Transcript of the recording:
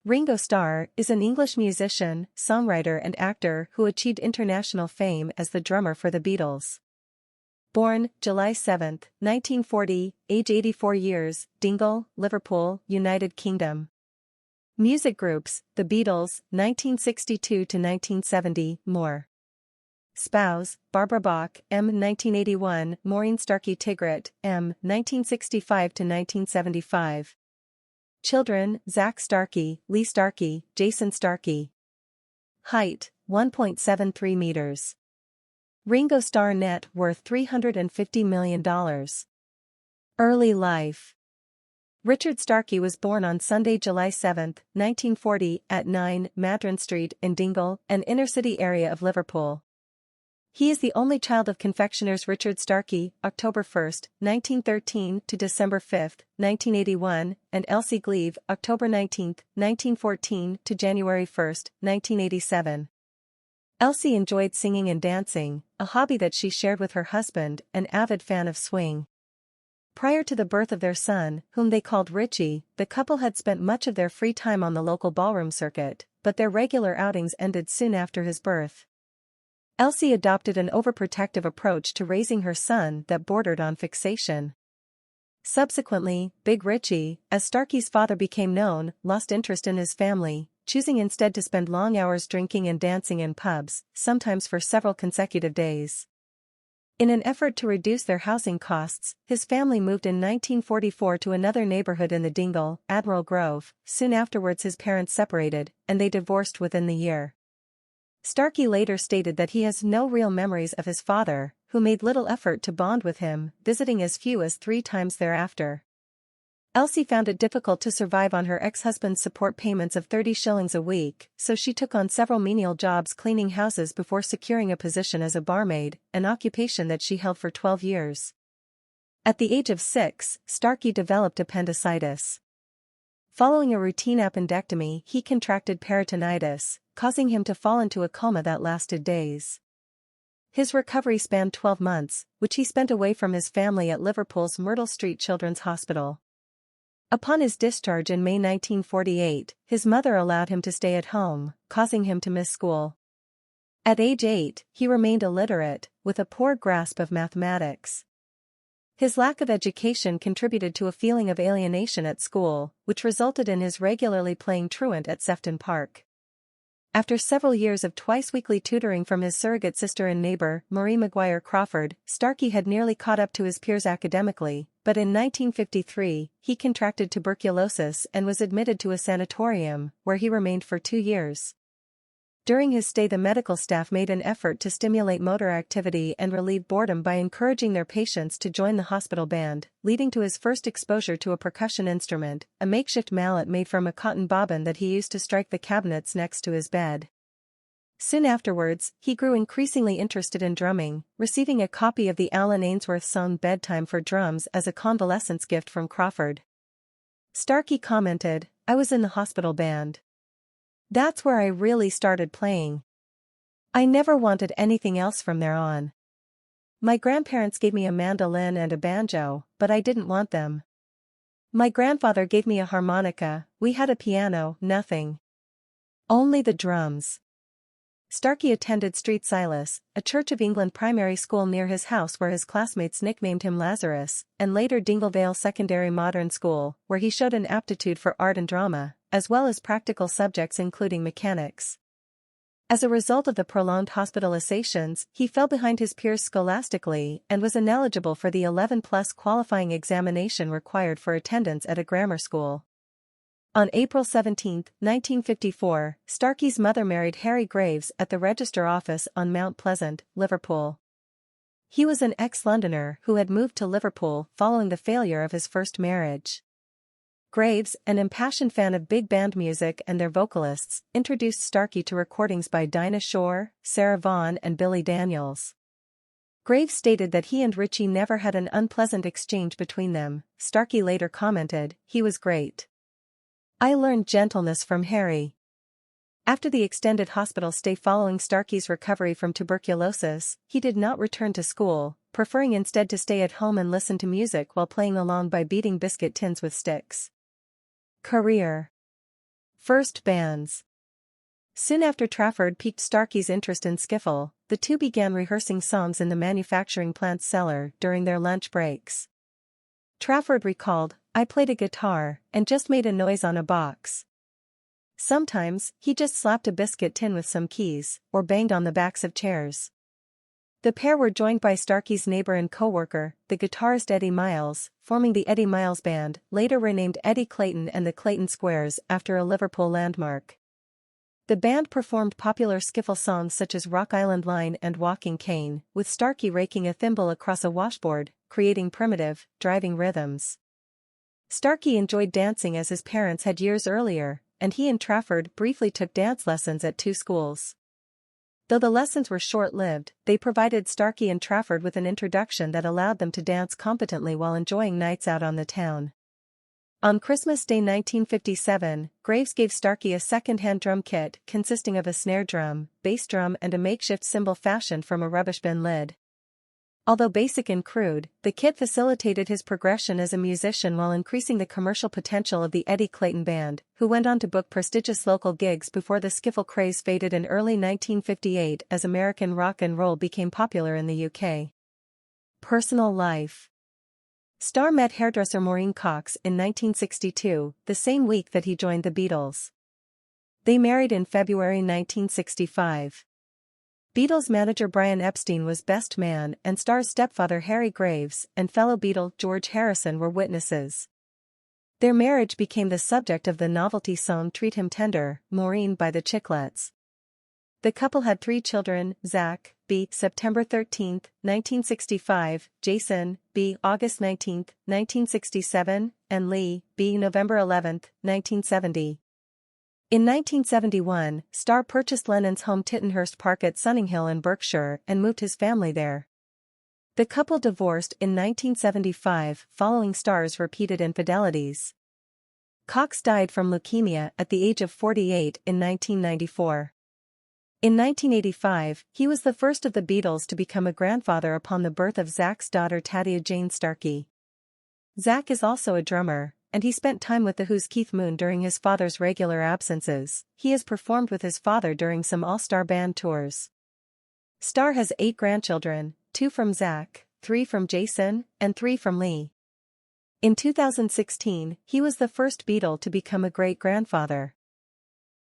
Ringo Starr is an English musician, songwriter and actor who achieved international fame as the drummer for the Beatles. Born July 7, 1940, age 84 years, Dingle, Liverpool, United Kingdom. Music groups, The Beatles, 1962–1970, more. Spouse, Barbara Bach, M. 1981, Maureen Starkey Tigrit, M. 1965–1975. Children, Zach Starkey, Lee Starkey, Jason Starkey. Height, 1.73 meters. Ringo Starr net worth $350 million. Early life. Richard Starkey was born on Sunday, July 7, 1940, at 9 Madron Street in Dingle, an inner-city area of Liverpool. He is the only child of confectioners Richard Starkey, October 1, 1913 to December 5, 1981, and Elsie Gleave, October 19, 1914 to January 1, 1987. Elsie enjoyed singing and dancing, a hobby that she shared with her husband, an avid fan of swing. Prior to the birth of their son, whom they called Richie, the couple had spent much of their free time on the local ballroom circuit, but their regular outings ended soon after his birth. Elsie adopted an overprotective approach to raising her son that bordered on fixation. Subsequently, Big Richie, as Starkey's father became known, lost interest in his family, choosing instead to spend long hours drinking and dancing in pubs, sometimes for several consecutive days. In an effort to reduce their housing costs, his family moved in 1944 to another neighborhood in the Dingle, Admiral Grove. Soon afterwards his parents separated, and they divorced within the year. Starkey later stated that he has no real memories of his father, who made little effort to bond with him, visiting as few as 3 times thereafter. Elsie found it difficult to survive on her ex-husband's support payments of 30 shillings a week, so she took on several menial jobs cleaning houses before securing a position as a barmaid, an occupation that she held for 12 years. At the age of 6, Starkey developed appendicitis. Following a routine appendectomy, he contracted peritonitis, causing him to fall into a coma that lasted days. His recovery spanned 12 months, which he spent away from his family at Liverpool's Myrtle Street Children's Hospital. Upon his discharge in May 1948, his mother allowed him to stay at home, causing him to miss school. At age 8, he remained illiterate, with a poor grasp of mathematics. His lack of education contributed to a feeling of alienation at school, which resulted in his regularly playing truant at Sefton Park. After several years of twice-weekly tutoring from his surrogate sister and neighbor, Marie Maguire Crawford, Starkey had nearly caught up to his peers academically, but in 1953, he contracted tuberculosis and was admitted to a sanatorium, where he remained for 2 years. During his stay, the medical staff made an effort to stimulate motor activity and relieve boredom by encouraging their patients to join the hospital band, leading to his first exposure to a percussion instrument, a makeshift mallet made from a cotton bobbin that he used to strike the cabinets next to his bed. Soon afterwards, he grew increasingly interested in drumming, receiving a copy of the Alan Ainsworth song Bedtime for Drums as a convalescence gift from Crawford. Starkey commented, "I was in the hospital band. That's where I really started playing. I never wanted anything else from there on. My grandparents gave me a mandolin and a banjo, but I didn't want them. My grandfather gave me a harmonica, we had a piano, nothing. Only the drums." Starkey attended St. Silas, a Church of England primary school near his house where his classmates nicknamed him Lazarus, and later Dinglevale Secondary Modern School, where he showed an aptitude for art and drama, as well as practical subjects including mechanics. As a result of the prolonged hospitalizations, he fell behind his peers scholastically and was ineligible for the 11+ qualifying examination required for attendance at a grammar school. On April 17, 1954, Starkey's mother married Harry Graves at the Register Office on Mount Pleasant, Liverpool. He was an ex-Londoner who had moved to Liverpool following the failure of his first marriage. Graves, an impassioned fan of big band music and their vocalists, introduced Starkey to recordings by Dinah Shore, Sarah Vaughan and Billy Daniels. Graves stated that he and Richie never had an unpleasant exchange between them. Starkey later commented, "He was great. I learned gentleness from Harry." After the extended hospital stay following Starkey's recovery from tuberculosis, he did not return to school, preferring instead to stay at home and listen to music while playing along by beating biscuit tins with sticks. Career. First bands. Soon after Trafford piqued Starkey's interest in skiffle, the two began rehearsing songs in the manufacturing plant's cellar during their lunch breaks. Trafford recalled, "I played a guitar and just made a noise on a box. Sometimes, he just slapped a biscuit tin with some keys, or banged on the backs of chairs." The pair were joined by Starkey's neighbor and co-worker, the guitarist Eddie Miles, forming the Eddie Miles Band, later renamed Eddie Clayton and the Clayton Squares after a Liverpool landmark. The band performed popular skiffle songs such as Rock Island Line and Walking Cane, with Starkey raking a thimble across a washboard, creating primitive, driving rhythms. Starkey enjoyed dancing as his parents had years earlier, and he and Trafford briefly took dance lessons at two schools. Though the lessons were short-lived, they provided Starkey and Trafford with an introduction that allowed them to dance competently while enjoying nights out on the town. On Christmas Day 1957, Graves gave Starkey a second-hand drum kit consisting of a snare drum, bass drum and a makeshift cymbal fashioned from a rubbish bin lid. Although basic and crude, the kit facilitated his progression as a musician while increasing the commercial potential of the Eddie Clayton Band, who went on to book prestigious local gigs before the skiffle craze faded in early 1958 as American rock and roll became popular in the UK. Personal life. Starr met hairdresser Maureen Cox in 1962, the same week that he joined the Beatles. They married in February 1965. Beatles manager Brian Epstein was best man and Starr's stepfather Harry Graves and fellow Beatle George Harrison were witnesses. Their marriage became the subject of the novelty song Treat Him Tender, Maureen by the Chiclets. The couple had 3 children, Zach, B. September 13, 1965, Jason, B. August 19, 1967, and Lee, B. November 11, 1970. In 1971, Starr purchased Lennon's home Tittenhurst Park at Sunninghill in Berkshire and moved his family there. The couple divorced in 1975 following Starr's repeated infidelities. Cox died from leukemia at the age of 48 in 1994. In 1985, he was the first of the Beatles to become a grandfather upon the birth of Zach's daughter Tadia Jane Starkey. Zach is also a drummer, and he spent time with The Who's Keith Moon during his father's regular absences. He has performed with his father during some all-star band tours. Starr has 8 grandchildren, 2 from Zach, 3 from Jason, and 3 from Lee. In 2016, he was the first Beatle to become a great-grandfather.